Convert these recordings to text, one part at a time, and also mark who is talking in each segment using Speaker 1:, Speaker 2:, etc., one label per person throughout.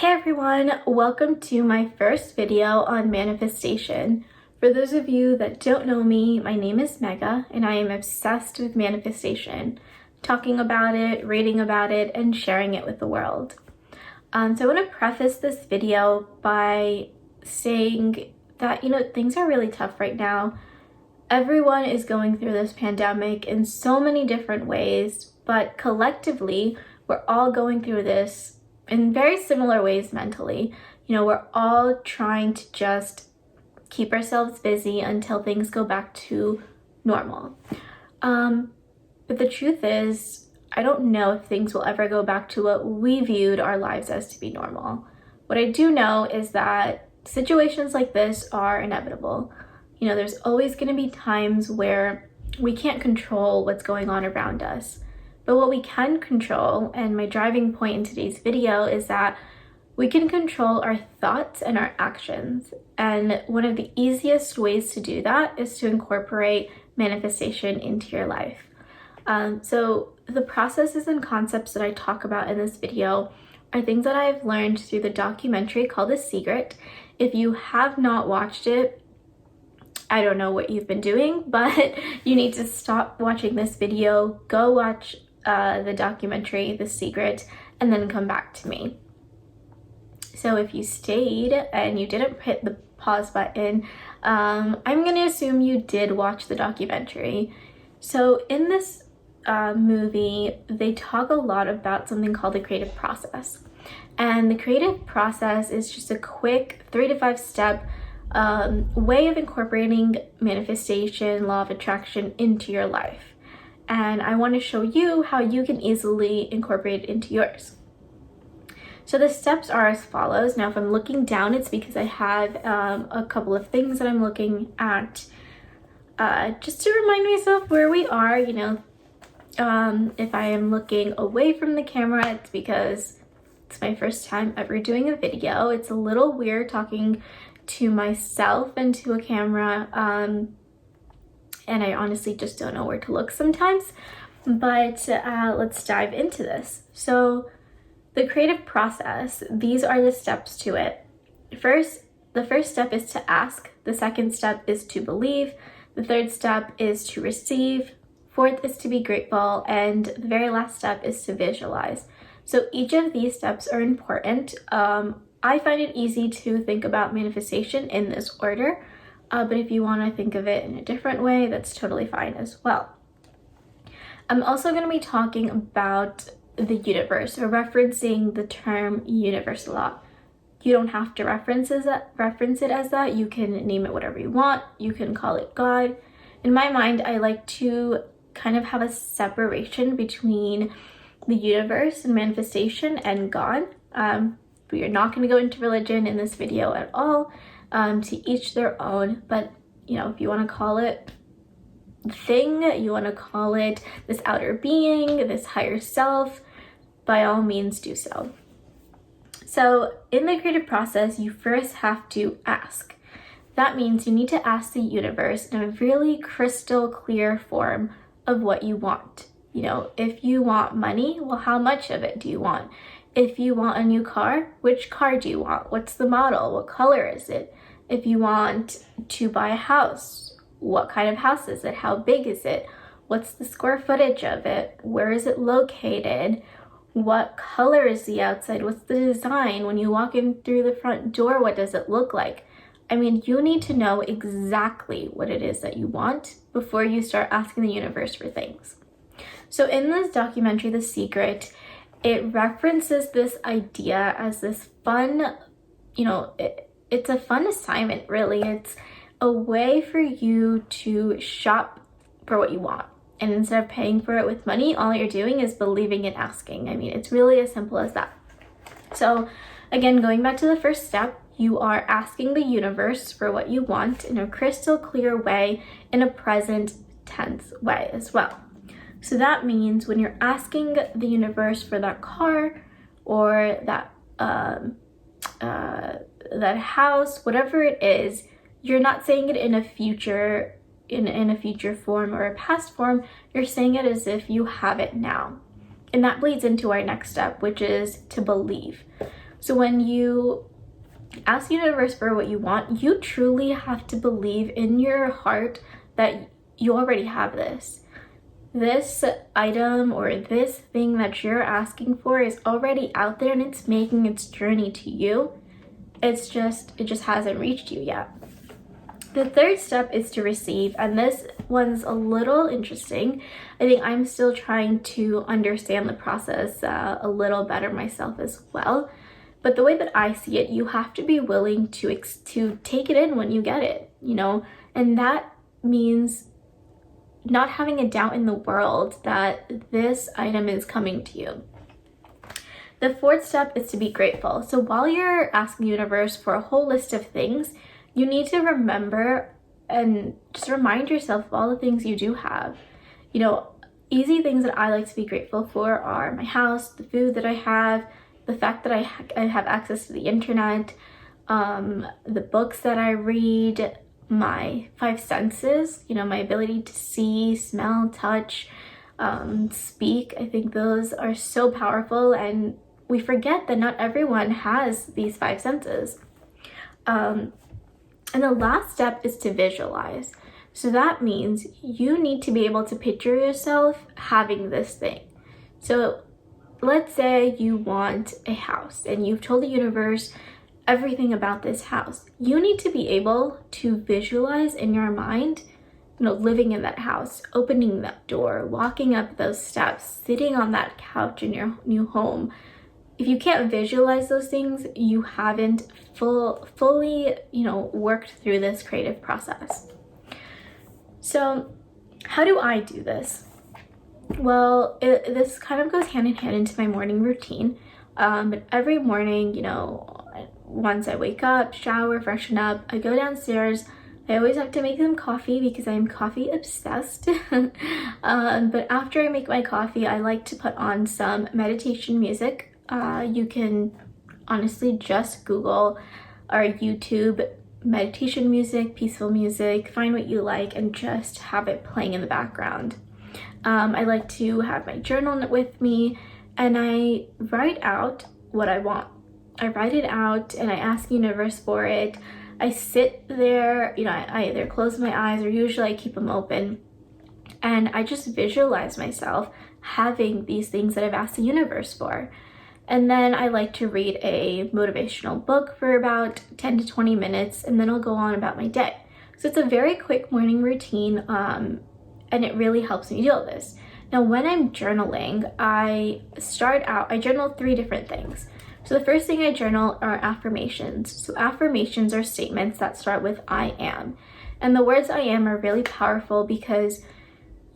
Speaker 1: Hey everyone, welcome to my first video on manifestation. For those of you that don't know me, my name is Megha and I am obsessed with manifestation, talking about it, reading about it, and sharing it with the world. So I want to preface this video by saying that, things are really tough right now. Everyone is going through this pandemic in so many different ways, but collectively, we're all going through this in very similar ways mentally. We're all trying to just keep ourselves busy until things go back to normal. But the truth is, I don't know if things will ever go back to what we viewed our lives as to be normal. What I do know is that situations like this are inevitable. There's always going to be times where we can't control what's going on around us. But what we can control, and my driving point in today's video, is that we can control our thoughts and our actions. And one of the easiest ways to do that is to incorporate manifestation into your life. So the processes and concepts that I talk about in this video are things that I've learned through the documentary called The Secret. If you have not watched it, I don't know what you've been doing, but you need to stop watching this video, go watch the documentary, The Secret, and then come back to me. So if you stayed and you didn't hit the pause button, I'm going to assume you did watch the documentary. So in this movie, they talk a lot about something called the creative process. And the creative process is just a quick 3 to 5 step way of incorporating manifestation, law of attraction into your life. And I want to show you how you can easily incorporate it into yours. So the steps are as follows. Now, if I'm looking down, it's because I have a couple of things that I'm looking at just to remind myself where we are. If I am looking away from the camera, it's because it's my first time ever doing a video. It's a little weird talking to myself and to a camera. And I honestly just don't know where to look sometimes, but let's dive into this. So the creative process, these are the steps to it. The first step is to ask. The second step is to believe. The third step is to receive. Fourth is to be grateful. And the very last step is to visualize. So each of these steps are important. I find it easy to think about manifestation in this order. But if you want to think of it in a different way, that's totally fine as well. I'm also going to be talking about the universe, or referencing the term universe a lot. You don't have to reference it as that. You can name it whatever you want. You can call it God. In my mind, I like to kind of have a separation between the universe and manifestation and God. We are not going to go into religion in this video at all. To each their own, but if you want to call it thing, you want to call it this outer being, this higher self, by all means do so. So in the creative process, you first have to ask. That means you need to ask the universe in a really crystal clear form of what you want. If you want money, well, how much of it do you want? If you want a new car, which car do you want? What's the model? What color is it? If you want to buy a house, what kind of house is it? How big is it? What's the square footage of it? Where is it located? What color is the outside? What's the design? When you walk in through the front door, what does it look like? You need to know exactly what it is that you want before you start asking the universe for things. So in this documentary, The Secret, it references this idea as this fun, it's a fun assignment, really. It's a way for you to shop for what you want. And instead of paying for it with money, all you're doing is believing and asking. It's really as simple as that. So again, going back to the first step, you are asking the universe for what you want in a crystal clear way, in a present tense way as well. So that means when you're asking the universe for that car or that house, whatever it is, you're not saying it in a future form or a past form. You're saying it as if you have it now. And that bleeds into our next step, which is to believe. So when you ask the universe for what you want, you truly have to believe in your heart that you already have this. This item or this thing that you're asking for is already out there and it's making its journey to you. It just hasn't reached you yet. The third step is to receive, and this one's a little interesting. I think I'm still trying to understand the process a little better myself as well. But the way that I see it, you have to be willing to take it in when you get it, you know? And that means not having a doubt in the world that this item is coming to you. The fourth step is to be grateful. So while you're asking the universe for a whole list of things, you need to remember and just remind yourself of all the things you do have. You know, easy things that I like to be grateful for are my house, the food that I have, the fact that I have access to the internet, the books that I read, my five senses, you know, my ability to see, smell, touch, speak. I think those are so powerful, and we forget that not everyone has these five senses. And the last step is to visualize. So that means you need to be able to picture yourself having this thing. So let's say you want a house and you've told the universe everything about this house. You need to be able to visualize in your mind, you know, living in that house, opening that door, walking up those steps, sitting on that couch in your new home. If you can't visualize those things, you haven't fully, you know, worked through this creative process. So how do I do this? Well, this kind of goes hand in hand into my morning routine. But every morning, you know, once I wake up, shower, freshen up, I go downstairs. I always have to make them coffee because I'm coffee obsessed. But after I make my coffee, I like to put on some meditation music. You can honestly just Google or YouTube meditation music, peaceful music, find what you like and just have it playing in the background. I like to have my journal with me and I write out what I want. I write it out and I ask the universe for it. I sit there, you know, I either close my eyes or usually I keep them open. And I just visualize myself having these things that I've asked the universe for. And then I like to read a motivational book for about 10 to 20 minutes and then I'll go on about my day. So it's a very quick morning routine and it really helps me deal with this. Now when I'm journaling, I journal 3 different things. So the first thing I journal are affirmations. So affirmations are statements that start with I am. And the words I am are really powerful because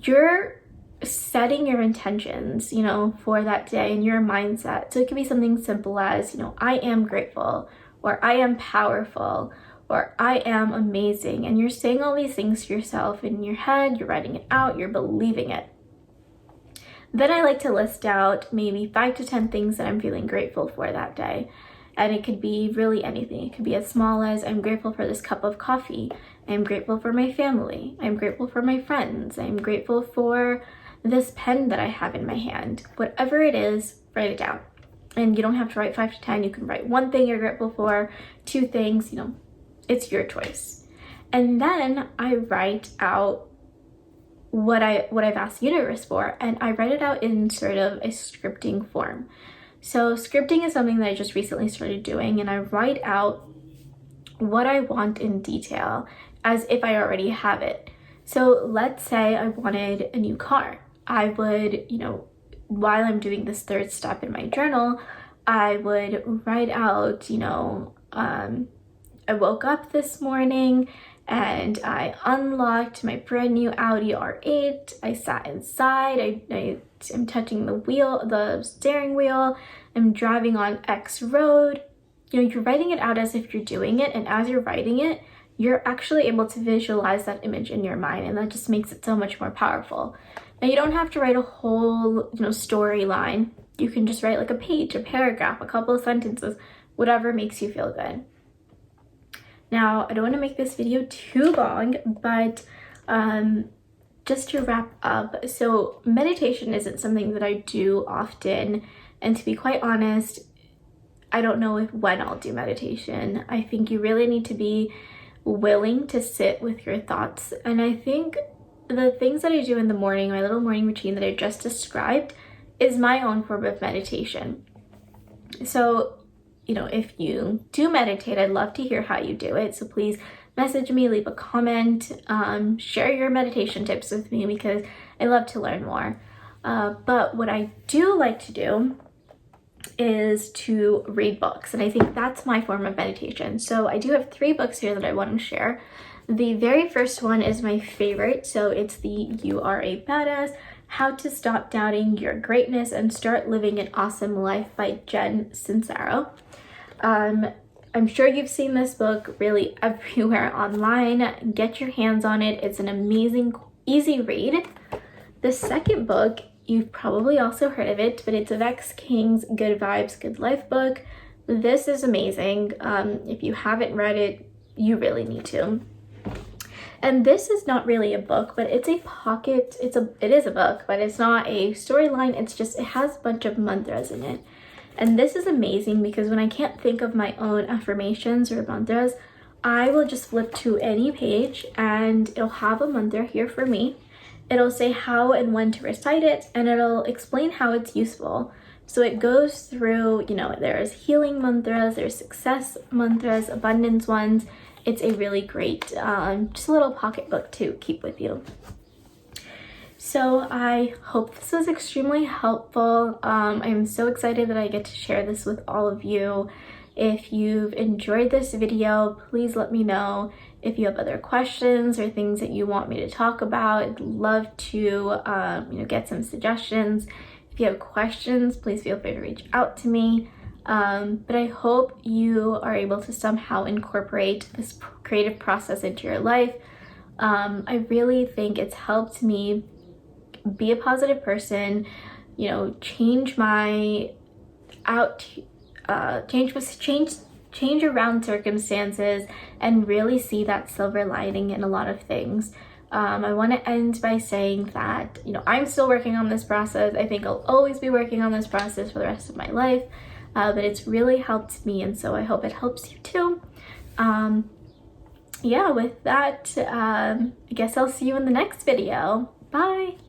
Speaker 1: you're setting your intentions, you know, for that day and your mindset. So it could be something simple as, you know, I am grateful, or I am powerful, or I am amazing. And you're saying all these things to yourself in your head, you're writing it out, you're believing it. Then I like to list out maybe 5 to 10 things that I'm feeling grateful for that day. And it could be really anything. It could be as small as I'm grateful for this cup of coffee. I'm grateful for my family. I'm grateful for my friends. I'm grateful for this pen that I have in my hand. Whatever it is, write it down. And you don't have to write 5 to 10. You can write 1 thing you're grateful for, 2 things, you know, it's your choice. And then I write out what I've asked the universe for, and I write it out in sort of a scripting form. So scripting is something that I just recently started doing, and I write out what I want in detail as if I already have it. So let's say I wanted a new car. I would, you know, while I'm doing this 3rd step in my journal, I would write out, you know, I woke up this morning and I unlocked my brand new Audi R8. I sat inside, I'm touching the steering wheel, I'm driving on X road. You know, you're writing it out as if you're doing it, and as you're writing it, you're actually able to visualize that image in your mind, and that just makes it so much more powerful. Now, you don't have to write a whole, you know, storyline. You can just write like a page, a paragraph, a couple of sentences, whatever makes you feel good. Now, I don't want to make this video too long, but just to wrap up, so meditation isn't something that I do often, and to be quite honest, I don't know when I'll do meditation. I think you really need to be willing to sit with your thoughts. And I think the things that I do in the morning, my little morning routine that I just described, is my own form of meditation. So, you know, if you do meditate, I'd love to hear how you do it. So please message me, leave a comment, share your meditation tips with me, because I love to learn more. But what I do like to do is to read books, and I think that's my form of meditation. So I do have 3 books here that I want to share. The very first one is my favorite, so it's the You Are a Badass: How to Stop Doubting Your Greatness and Start Living an Awesome Life by Jen Sincero. I'm sure you've seen this book really everywhere online. Get your hands on it. It's an amazing, easy read. The second book, you've probably also heard of it, but it's Vex King's Good Vibes, Good Life book. This is amazing. If you haven't read it, you really need to. And this is not really a book, but it's a pocket, it is a book, but it's not a storyline. It's just, it has a bunch of mantras in it. And this is amazing because when I can't think of my own affirmations or mantras, I will just flip to any page and it'll have a mantra here for me. It'll say how and when to recite it, and it'll explain how it's useful. So it goes through, you know, there's healing mantras, there's success mantras, abundance ones. It's a really great, just a little pocket book to keep with you. So I hope this was extremely helpful. I'm so excited that I get to share this with all of you. If you've enjoyed this video, please let me know. If you have other questions or things that you want me to talk about, I'd love to get some suggestions. If you have questions, please feel free to reach out to me. But I hope you are able to somehow incorporate this creative process into your life. I really think it's helped me be a positive person, change my change around circumstances and really see that silver lining in a lot of things. I want to end by saying that, I'm still working on this process. I think I'll always be working on this process for the rest of my life, but it's really helped me, and so I hope it helps you too. With that, I guess I'll see you in the next video. Bye!